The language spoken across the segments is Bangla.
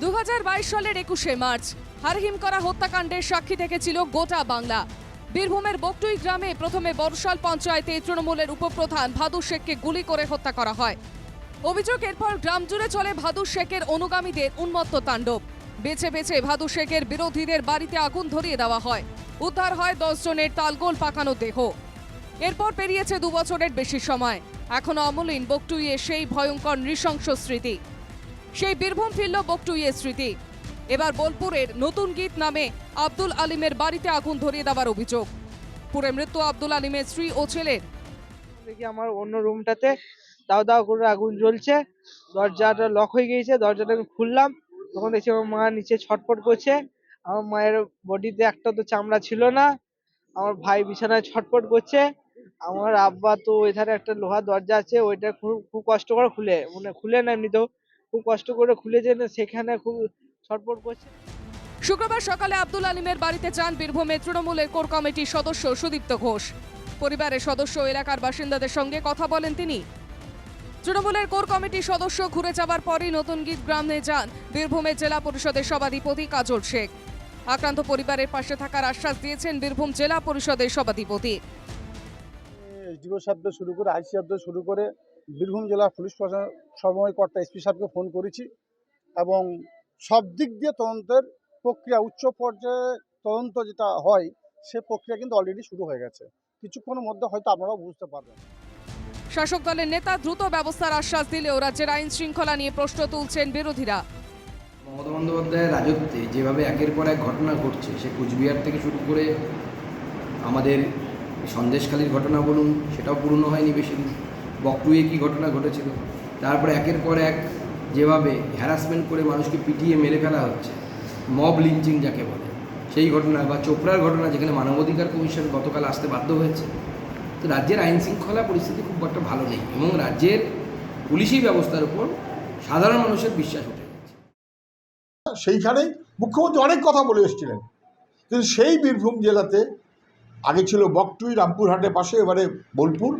2022 সালের 21শে মার্চ হারহিম করা হত্যাকাণ্ডের সাক্ষী থেকেছিল গোটা বাংলা। বীরভূমের বকটুই গ্রামে প্রথমে বরশাল পঞ্চায়েতে তৃণমূলের উপপ্রধান ভাদু শেখকে গুলি করে হত্যা করা হয়। অভিযোগ, এরপর গ্রাম জুড়ে চলে ভাদু শেখের অনুগামীদের উন্মত্ত তাণ্ডব। বেছে বেছে ভাদু শেখের বিরোধীদের বাড়িতে আগুন ধরিয়ে দেওয়া হয়। উদ্ধার হয় 10 জনের তালগোল পাকানো দেহ। এরপর পেরিয়েছে 2 বছরের বেশি সময়, এখনো অমলিন বকটুইয়ে সেই ভয়ঙ্কর নৃশংস স্মৃতি। সেই বীরভূম ফিরল বকটুইয়ের স্মৃতি। এবার বোলপুরের নতুন গীত নামে আব্দুল আলিমের বাড়িতে আগুন ধরিয়ে দেওয়ার অভিযোগ। পুরে মৃত্যু আব্দুল আলিমের স্ত্রী ও ছেলের। দেখি আমার অন্য রুমটাতে দাও দাও করে আগুন জ্বলছে, দরজাটা লক হয়ে গিয়েছে। দরজাটা আমি খুললাম, তখন দেখছি আমার মা নিচে ছটফট করছে। আমার মায়ের বডিতে একটা তো চামড়া ছিল না। আমার ভাই বিছানায় ছটফট করছে। আমার আব্বা তো এধারে একটা লোহার দরজা আছে, ওইটা খুব কষ্ট করে খুলে না, এমনিতেও খুব কষ্ট করে খুলেছে, সেখানে খুব ছটফট করছে। শুক্রবার সকালে আব্দুল আলিমের বাড়িতে যান বীরভূমের তৃণমূলের কোর কমিটির সদস্য সুদীপ্ত ঘোষ। পরিবারের সদস্য এলাকার বাসিন্দাদের সঙ্গে কথা বলেন তিনি। তৃণমূলের কোর কমিটির সদস্য ঘুরে যাওয়ার পরই নতুন গীত গ্রামে যান বীরভূমের জেলা পরিষদের সভাধিপতি কাজল শেখ। আক্রান্ত পরিবারের পাশে থাকার আশ্বাস দিয়েছেন বীরভূম জেলা পরিষদের সভাধিপতি। এসডিও সাহেব থেকে শুরু করে আইসি সাহেব থেকে শুরু করে বীরভূম জেলা পুলিশ প্রশাসন সমন্বয়কর্তা এসপি সাহেবকে ফোন করেছি এবং সব দিক দিয়ে তদন্তের প্রক্রিয়া, উচ্চ পর্যায়ে তদন্ত যেটা হয় সে প্রক্রিয়া কিন্তু অলরেডি শুরু হয়ে গেছে। কিছুক্ষণের মধ্যে হয়তো আপনারাও বুঝতে পারবেন। শাসক দলের নেতা দ্রুত ব্যবস্থার আশ্বাস দিলেও রাজ্যের আইন শৃঙ্খলা নিয়ে প্রশ্ন তুলছেন বিরোধীরা। মমতা বন্দ্যোপাধ্যায়ের রাজত্বে যেভাবে একের পর এক ঘটনা ঘটছে, সে কুচবিহার থেকে শুরু করে আমাদের সন্দেশখালীর ঘটনা বলুন, সেটাও পুরনো হয়নি বেশি দিন। বকটুইয়ে কী ঘটনা ঘটেছিল, তারপরে একের পর এক যেভাবে হ্যারাসমেন্ট করে মানুষকে পিটিয়ে মেরে ফেলা হচ্ছে, মব লিঞ্চিং যাকে বলে, সেই ঘটনা, বা চোপড়ার ঘটনা যেখানে মানবাধিকার কমিশন গতকাল আসতে বাধ্য হয়েছে। তো রাজ্যের আইন শৃঙ্খলা পরিস্থিতি খুব একটা ভালো নেই এবং রাজ্যের পুলিশি ব্যবস্থার উপর সাধারণ মানুষের বিশ্বাস উঠে যাচ্ছে। সেইখানে মুখ্যমন্ত্রী অনেক কথা বলে এসেছিলেন, কিন্তু সেই বীরভূম জেলাতে আগে ছিল বকটুই রামপুরহাটের পাশে, এবারে বোলপুর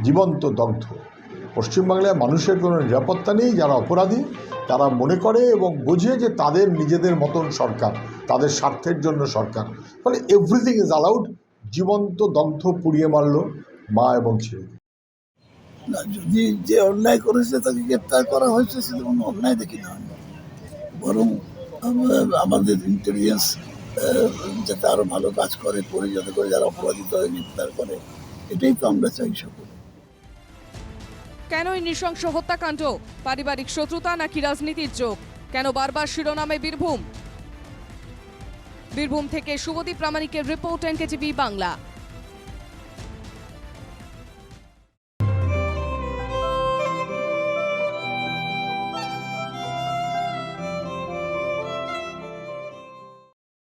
জীবন্ত দগ্ধ। পশ্চিমবাংলায় মানুষের কোনো নিরাপত্তা নেই। যারা অপরাধী তারা মনে করে এবং বোঝে যে তাদের নিজেদের মতন সরকার, তাদের স্বার্থের জন্য সরকার, ফলে এভরিথিং ইজ অ্যালাউড। জীবন্ত দগ্ধ পুড়িয়ে মারল মা এবং ছেলে। না, যদি যে অন্যায় করেছে তাকে গ্রেপ্তার করা হয়েছে, সেটা কোনো অন্যায় দেখি না। বরং আমাদের ইন্টেলিজেন্স যাতে আরো ভালো কাজ করে, যাতে করে যারা অপরাধী তাদের গ্রেপ্তার করে, এটাই তো আমরা চাই সকলে। কেন এই নৃশংস হত্যাকাণ্ড? পারিবারিক শত্রুতা নাকি রাজনীতির যোগ? কেন বারবার শিরোনামে বীরভূম? বীরভূম থেকে শুভদীপ প্রামাণিকের রিপোর্ট, এনকেটিভি বাংলা।